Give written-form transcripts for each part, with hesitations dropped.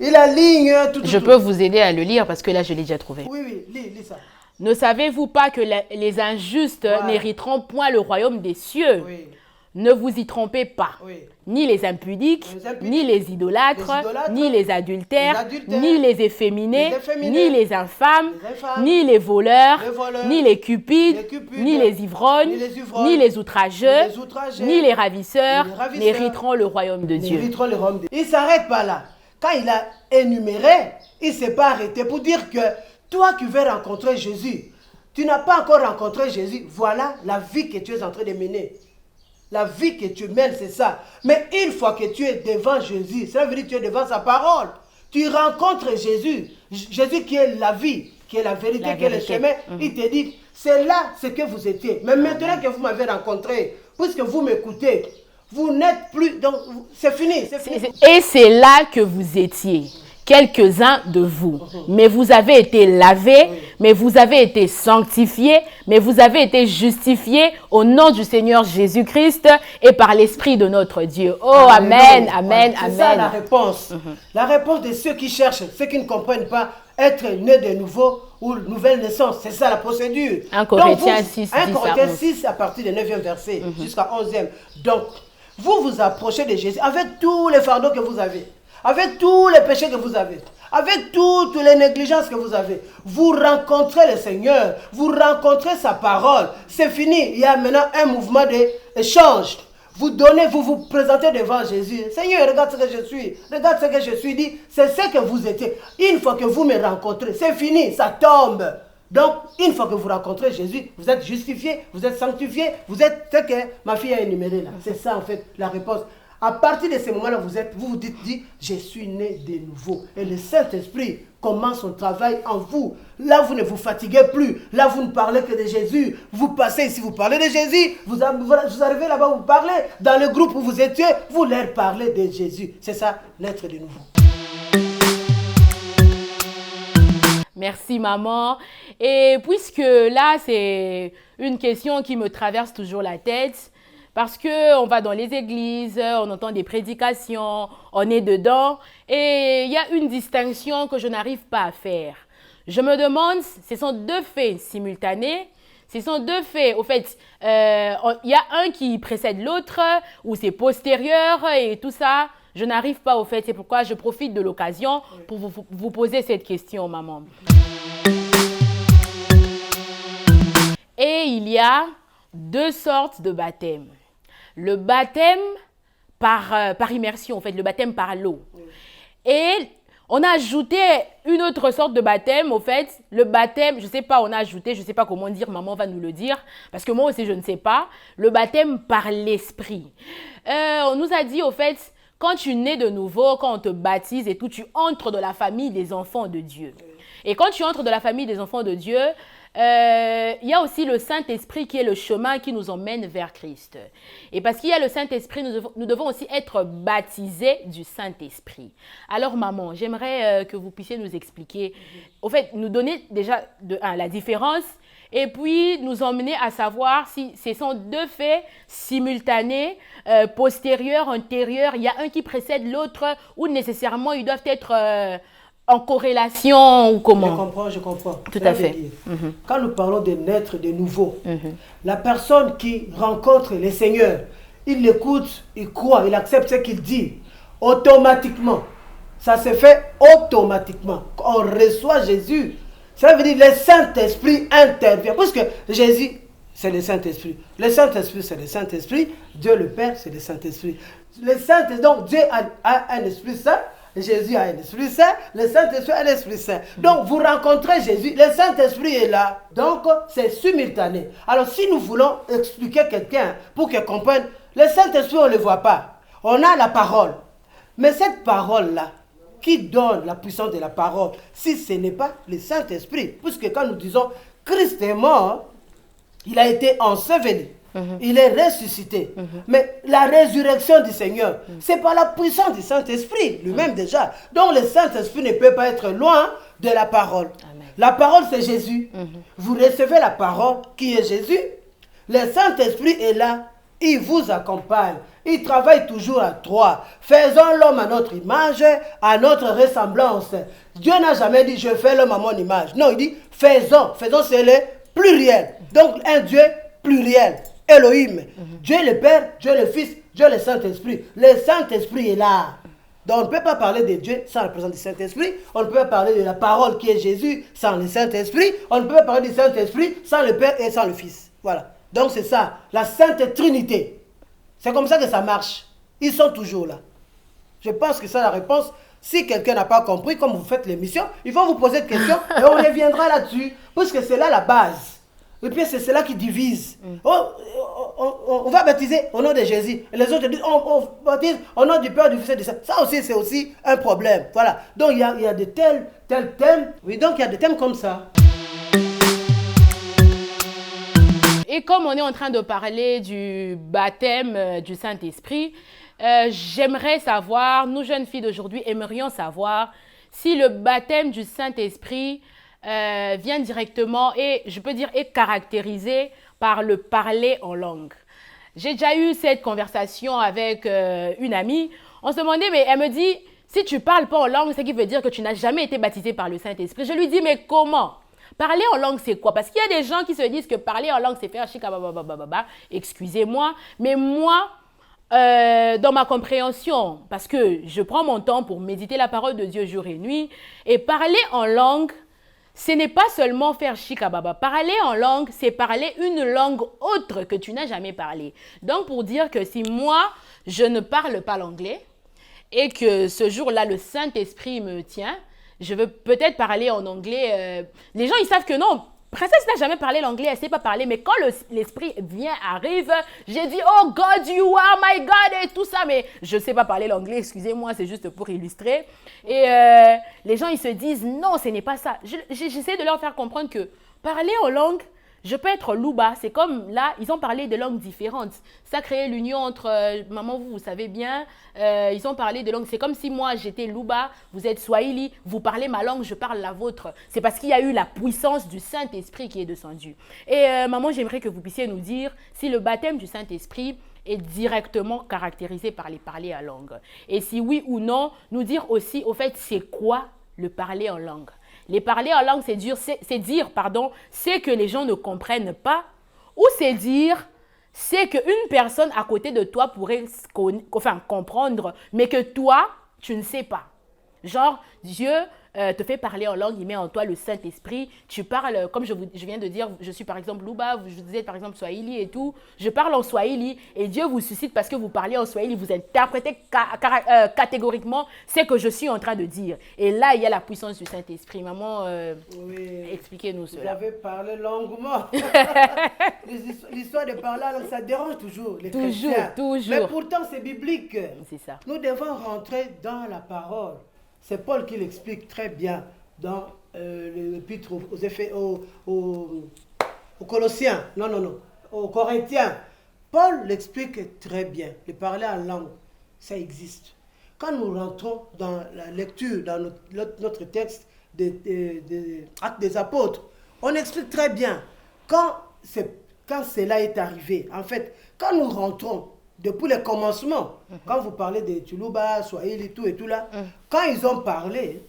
Il aligne tout. Je peux vous aider à le lire parce que là, je l'ai déjà trouvé. Oui, lis ça. Ne savez-vous pas que les injustes n'hériteront point le royaume des cieux? Oui. Ne vous y trompez pas. Oui. Ni les impudiques, ni les idolâtres, ni les adultères, ni les efféminés, ni les infâmes, ni les voleurs, ni les cupides, ni les ivrognes, ni les outrageux, ni les ravisseurs n'hériteront le royaume de Dieu. Il ne s'arrête pas là. Quand il a énuméré, il ne s'est pas arrêté pour dire que toi qui veux rencontrer Jésus, tu n'as pas encore rencontré Jésus, voilà la vie que tu es en train de mener. La vie que tu mènes, c'est ça. Mais une fois que tu es devant Jésus, ça veut dire que tu es devant sa parole. Tu rencontres Jésus. Jésus qui est la vie, qui est la vérité, qui est le chemin. Il te dit, c'est là ce que vous étiez. Mais maintenant que vous m'avez rencontré, puisque vous m'écoutez, vous n'êtes plus... Donc, c'est fini. Et c'est là que vous étiez. Quelques-uns de vous. Mais vous avez été lavés, mais vous avez été sanctifiés, mais vous avez été justifiés au nom du Seigneur Jésus-Christ et par l'Esprit de notre Dieu. Oh, amen, amen, amen. C'est ça la réponse. La réponse de ceux qui cherchent, ceux qui ne comprennent pas être nés de nouveau ou nouvelle naissance. C'est ça la procédure. 1 Corinthiens 6, 1 Corinthiens 6 à partir du 9e verset jusqu'à 11e. Donc, vous vous approchez de Jésus avec tous les fardeaux que vous avez. Avec tous les péchés que vous avez, avec toutes les négligences que vous avez, vous rencontrez le Seigneur, vous rencontrez sa parole. C'est fini, il y a maintenant un mouvement d'échange. Vous donnez, vous vous présentez devant Jésus. Seigneur, regarde ce que je suis, regarde ce que je suis dit. C'est ce que vous étiez. Une fois que vous me rencontrez, c'est fini, ça tombe. Donc, une fois que vous rencontrez Jésus, vous êtes justifié, vous êtes sanctifié, vous êtes ce que ma fille a énuméré là. C'est ça en fait la réponse. À partir de ce moment-là, vous vous dites, je suis né de nouveau. Et le Saint-Esprit commence son travail en vous. Là, vous ne vous fatiguez plus. Là, vous ne parlez que de Jésus. Vous passez ici, vous parlez de Jésus. Vous arrivez là-bas, vous parlez. Dans le groupe où vous étiez, vous leur parlez de Jésus. C'est ça, naître de nouveau. Merci, maman. Et puisque là, c'est une question qui me traverse toujours la tête, parce qu'on va dans les églises, on entend des prédications, on est dedans. Et il y a une distinction que je n'arrive pas à faire. Je me demande, ce sont deux faits simultanés. Ce sont deux faits. Au fait, il y a un qui précède l'autre, ou c'est postérieur et tout ça. Je n'arrive pas au fait. C'est pourquoi je profite de l'occasion pour vous poser cette question, maman. Et il y a deux sortes de baptême. Le baptême par immersion, en fait, le baptême par l'eau. Et on a ajouté une autre sorte de baptême, au fait, le baptême, je ne sais pas, on a ajouté, je ne sais pas comment dire, maman va nous le dire, parce que moi aussi je ne sais pas, le baptême par l'esprit. On nous a dit, au fait, quand tu nais de nouveau, quand on te baptise et tout, tu entres dans la famille des enfants de Dieu. Et quand tu entres dans la famille des enfants de Dieu, il y a aussi le Saint-Esprit qui est le chemin qui nous emmène vers Christ. Et parce qu'il y a le Saint-Esprit, nous devons aussi être baptisés du Saint-Esprit. Alors maman, j'aimerais que vous puissiez nous expliquer, au fait, nous donner déjà la différence et puis nous emmener à savoir si ce sont deux faits simultanés, postérieurs, antérieurs, il y a un qui précède l'autre ou nécessairement ils doivent être... en corrélation ou comment? Je comprends. Tout à fait. Quand nous parlons de naître de nouveau, la personne qui rencontre le Seigneur, il l'écoute, il croit, il accepte ce qu'il dit, automatiquement. Ça se fait automatiquement. On reçoit Jésus. Ça veut dire que le Saint-Esprit intervient. Parce que Jésus, c'est le Saint-Esprit. Le Saint-Esprit, c'est le Saint-Esprit. Dieu le Père, c'est le Saint-Esprit. Le Saint-Esprit, donc Dieu a un Esprit Saint. Jésus a un Esprit Saint, le Saint-Esprit a un Esprit Saint. Donc, vous rencontrez Jésus, le Saint-Esprit est là. Donc, c'est simultané. Alors, si nous voulons expliquer quelqu'un pour qu'il comprenne, le Saint-Esprit, on ne le voit pas. On a la parole. Mais cette parole-là, qui donne la puissance de la parole, si ce n'est pas le Saint-Esprit, puisque quand nous disons Christ est mort, il a été enseveli. Il est ressuscité. Mais la résurrection du Seigneur, c'est par la puissance du Saint-Esprit lui-même déjà. Donc le Saint-Esprit ne peut pas être loin de la parole. Amen. La parole, c'est Jésus. Vous recevez la parole qui est Jésus. Le Saint-Esprit est là. Il vous accompagne. Il travaille toujours à 3. Faisons l'homme à notre image, à notre ressemblance. Dieu n'a jamais dit je fais l'homme à mon image. Non, il dit faisons. Faisons, c'est le pluriel. Donc un Dieu pluriel. Elohim. Dieu le Père, Dieu le Fils, Dieu le Saint-Esprit. Le Saint-Esprit est là. Donc on ne peut pas parler de Dieu sans la présence du Saint-Esprit. On ne peut pas parler de la parole qui est Jésus sans le Saint-Esprit. On ne peut pas parler du Saint-Esprit sans le Père et sans le Fils. Voilà. Donc c'est ça, la Sainte Trinité. C'est comme ça que ça marche. Ils sont toujours là. Je pense que c'est la réponse. Si quelqu'un n'a pas compris, comme vous faites l'émission, il faut vous poser des questions et on reviendra là-dessus. Parce que c'est là la base. Et puis c'est cela qui divise. On va baptiser au nom de Jésus. Et les autres disent, on baptise au nom du Père, du Fils et du Saint. Ça aussi, c'est aussi un problème. Voilà. Donc il y a de tels thèmes. Oui, donc il y a des thèmes comme ça. Et comme on est en train de parler du baptême du Saint-Esprit, j'aimerais savoir, nous jeunes filles d'aujourd'hui aimerions savoir si le baptême du Saint-Esprit vient directement et, je peux dire, est caractérisé par le parler en langue. J'ai déjà eu cette conversation avec une amie. On se demandait, mais elle me dit, si tu ne parles pas en langue, c'est qui veut dire que tu n'as jamais été baptisé par le Saint-Esprit. Je lui dis, mais comment ? Parler en langue, c'est quoi? Parce qu'il y a des gens qui se disent que parler en langue, c'est faire chikababababa. Excusez-moi, mais moi, dans ma compréhension, parce que je prends mon temps pour méditer la parole de Dieu jour et nuit, et parler en langue, ce n'est pas seulement faire chikababa. Parler en langue, c'est parler une langue autre que tu n'as jamais parlé. Donc, pour dire que si moi, je ne parle pas l'anglais, et que ce jour-là, le Saint-Esprit me tient, je veux peut-être parler en anglais. Les gens, ils savent que non, Princesse n'a jamais parlé l'anglais, elle ne sait pas parler. Mais quand l'esprit arrive, j'ai dit, oh God, you are my God et tout ça. Mais je ne sais pas parler l'anglais, excusez-moi, c'est juste pour illustrer. Et les gens, ils se disent, non, ce n'est pas ça. J'essaie de leur faire comprendre que parler en langue, je peux être Luba, c'est comme là, ils ont parlé de langues différentes. Ça a créé l'union entre, maman, vous savez bien, ils ont parlé de langues. C'est comme si moi, j'étais Luba, vous êtes Swahili, vous parlez ma langue, je parle la vôtre. C'est parce qu'il y a eu la puissance du Saint-Esprit qui est descendue. Et maman, j'aimerais que vous puissiez nous dire si le baptême du Saint-Esprit est directement caractérisé par les parler en langue. Et si oui ou non, nous dire aussi, au fait, c'est quoi le parler en langue? Les parler en langue, c'est dire ce que les gens ne comprennent pas, ou c'est dire ce qu'une personne à côté de toi pourrait comprendre, mais que toi, tu ne sais pas. Genre, Dieu te fait parler en langue, il met en toi le Saint-Esprit. Tu parles, comme je viens de dire, je suis par exemple Luba, vous êtes par exemple Swahili et tout. Je parle en Swahili et Dieu vous suscite parce que vous parlez en Swahili, vous interprétez catégoriquement ce que je suis en train de dire. Et là, il y a la puissance du Saint-Esprit. Maman, oui, expliquez-nous cela. Vous avez parlé longuement. L'histoire de parler en langue, ça dérange toujours les chrétiens. Toujours. Mais pourtant, c'est biblique. C'est ça. Nous devons rentrer dans la parole. C'est Paul qui l'explique très bien dans l'épître aux Colossiens. Non, aux Corinthiens. Paul l'explique très bien. Le parler en langue, ça existe. Quand nous rentrons dans la lecture, dans notre texte des Actes des Apôtres, on explique très bien quand cela est arrivé. En fait, quand nous rentrons depuis le commencement, quand vous parlez de Tuluba, Swahili, tout et tout là, quand ils ont parlé,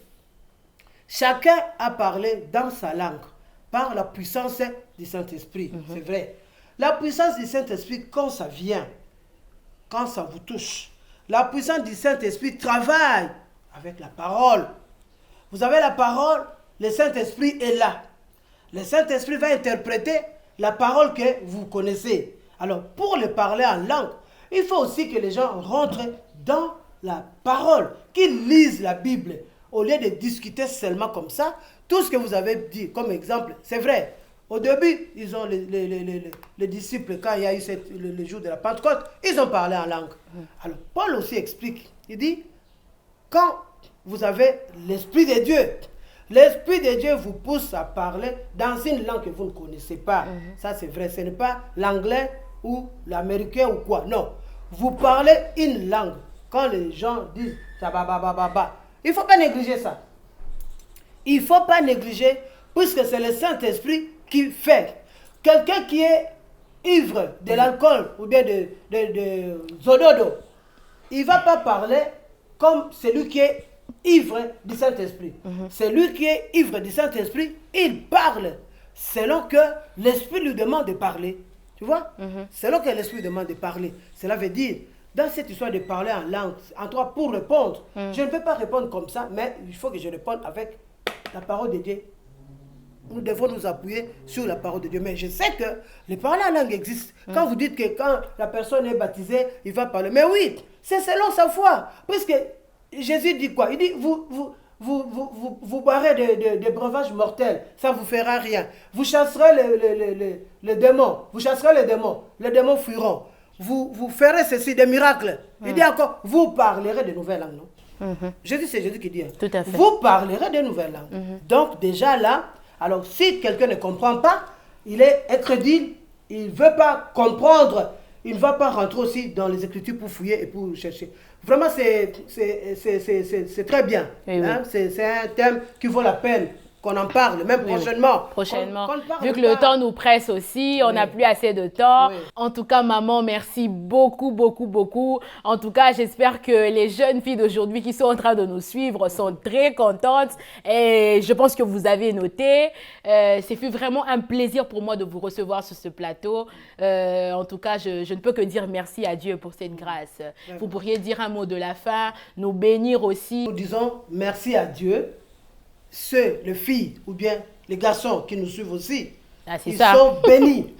chacun a parlé dans sa langue, par la puissance du Saint-Esprit. C'est vrai. La puissance du Saint-Esprit, quand ça vient, quand ça vous touche, la puissance du Saint-Esprit travaille avec la parole. Vous avez la parole, le Saint-Esprit est là. Le Saint-Esprit va interpréter la parole que vous connaissez. Alors, pour le parler en langue, il faut aussi que les gens rentrent dans la parole, qu'ils lisent la Bible. Au lieu de discuter seulement comme ça, tout ce que vous avez dit comme exemple, c'est vrai. Au début, ils ont les disciples, quand il y a eu le jour de la Pentecôte, ils ont parlé en langue. Alors, Paul aussi explique, il dit, quand vous avez l'Esprit de Dieu, l'Esprit de Dieu vous pousse à parler dans une langue que vous ne connaissez pas. Ça, c'est vrai, ce n'est pas l'anglais ou l'américain ou quoi. Non, vous parlez une langue. Quand les gens disent il ne faut pas négliger ça. Il ne faut pas négliger, puisque c'est le Saint-Esprit qui fait. Quelqu'un qui est ivre de l'alcool ou bien de zododo, il ne va pas parler comme celui qui est ivre du Saint-Esprit. Celui qui est ivre du Saint-Esprit, il parle selon que l'Esprit lui demande de parler. Tu vois? Selon que l'Esprit demande de parler. Cela veut dire, dans cette histoire de parler en langue, en toi pour répondre, je ne peux pas répondre comme ça, mais il faut que je réponde avec la parole de Dieu. Nous devons nous appuyer sur la parole de Dieu. Mais je sais que les paroles en langue existent. Quand vous dites que quand la personne est baptisée, il va parler. Mais oui, c'est selon sa foi. Puisque Jésus dit quoi? Il dit, vous boirez des breuvages mortels, ça ne vous fera rien. Vous chasserez les démons. Vous chasserez les démons fuiront. Vous ferez ceci, des miracles. Il dit encore, vous parlerez de nouvelles langues, non? Jésus, c'est Jésus qui dit. Tout à fait. Vous parlerez de nouvelles langues. Donc déjà là, alors si quelqu'un ne comprend pas, il est incrédule, il ne veut pas comprendre, il ne va pas rentrer aussi dans les Écritures pour fouiller et pour chercher. Vraiment, c'est très bien. Oui, oui. Hein? C'est un thème qui vaut la peine qu'on en parle, même prochainement. Prochainement. Qu'on Vu que le temps nous presse aussi, on n'a plus assez de temps. En tout cas, maman, merci beaucoup, beaucoup, beaucoup. En tout cas, j'espère que les jeunes filles d'aujourd'hui qui sont en train de nous suivre sont très contentes. Et je pense que vous avez noté. C'est fut vraiment un plaisir pour moi de vous recevoir sur ce plateau. En tout cas, je ne peux que dire merci à Dieu pour cette grâce. Vous pourriez dire un mot de la fin, nous bénir aussi. Nous disons merci à Dieu. Les filles ou bien les garçons qui nous suivent aussi, ils sont bénis.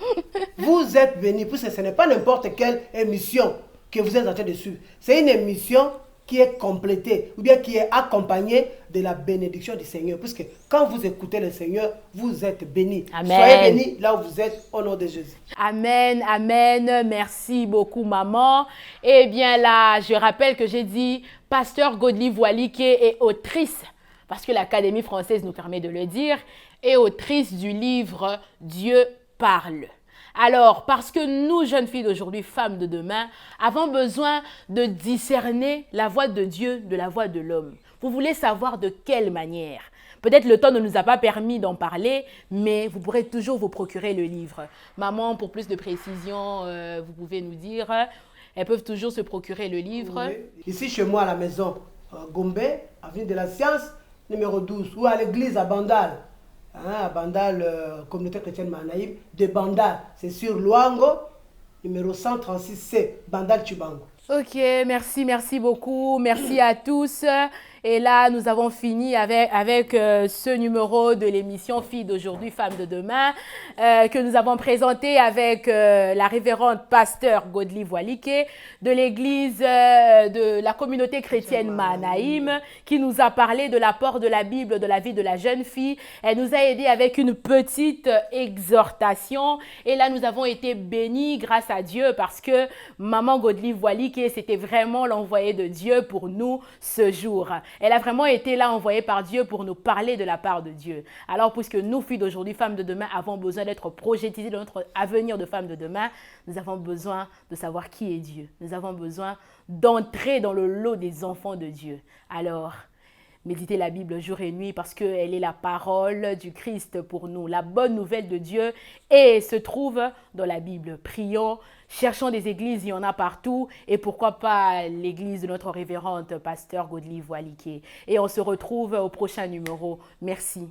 Vous êtes bénis, puisque ce n'est pas n'importe quelle émission que vous êtes en train de suivre. C'est une émission qui est complétée ou bien qui est accompagnée de la bénédiction du Seigneur. Puisque quand vous écoutez le Seigneur, vous êtes bénis. Amen. Soyez bénis là où vous êtes au nom de Jésus. Amen, amen. Merci beaucoup, maman. Eh bien là, je rappelle que j'ai dit Pasteur Godly Voilike est autrice, parce que l'Académie française nous permet de le dire, et autrice du livre « Dieu parle ». Alors, parce que nous, jeunes filles d'aujourd'hui, femmes de demain, avons besoin de discerner la voix de Dieu de la voix de l'homme. Vous voulez savoir de quelle manière? Peut-être le temps ne nous a pas permis d'en parler, mais vous pourrez toujours vous procurer le livre. Maman, pour plus de précision, vous pouvez nous dire, elles peuvent toujours se procurer le livre. Oui. Ici, chez moi, à la maison, Gombe, avenue de la Science, numéro 12, ou à l'église à Bandal, à Bandal, communauté chrétienne Manaïm, de Bandal, c'est sur Luango, numéro 136C, Bandal Chubango. Ok, merci beaucoup, merci à tous. Et là, nous avons fini avec ce numéro de l'émission Filles d'aujourd'hui, Femmes de demain, que nous avons présenté avec la révérende pasteur Godly Voilike de l'église de la communauté chrétienne Manaïm, qui nous a parlé de l'apport de la Bible de la vie de la jeune fille. Elle nous a aidé avec une petite exhortation. Et là, nous avons été bénis grâce à Dieu parce que maman Godly Voilike, c'était vraiment l'envoyé de Dieu pour nous ce jour. Elle a vraiment été là envoyée par Dieu pour nous parler de la part de Dieu. Alors, puisque nous, filles d'aujourd'hui, femmes de demain, avons besoin d'être projetisées dans notre avenir de femmes de demain, nous avons besoin de savoir qui est Dieu. Nous avons besoin d'entrer dans le lot des enfants de Dieu. Alors, méditez la Bible jour et nuit parce qu'elle est la parole du Christ pour nous, la bonne nouvelle de Dieu, et se trouve dans la Bible. Prions, cherchons des églises, il y en a partout, et pourquoi pas l'église de notre révérende pasteur Godly Voilike. Et on se retrouve au prochain numéro. Merci.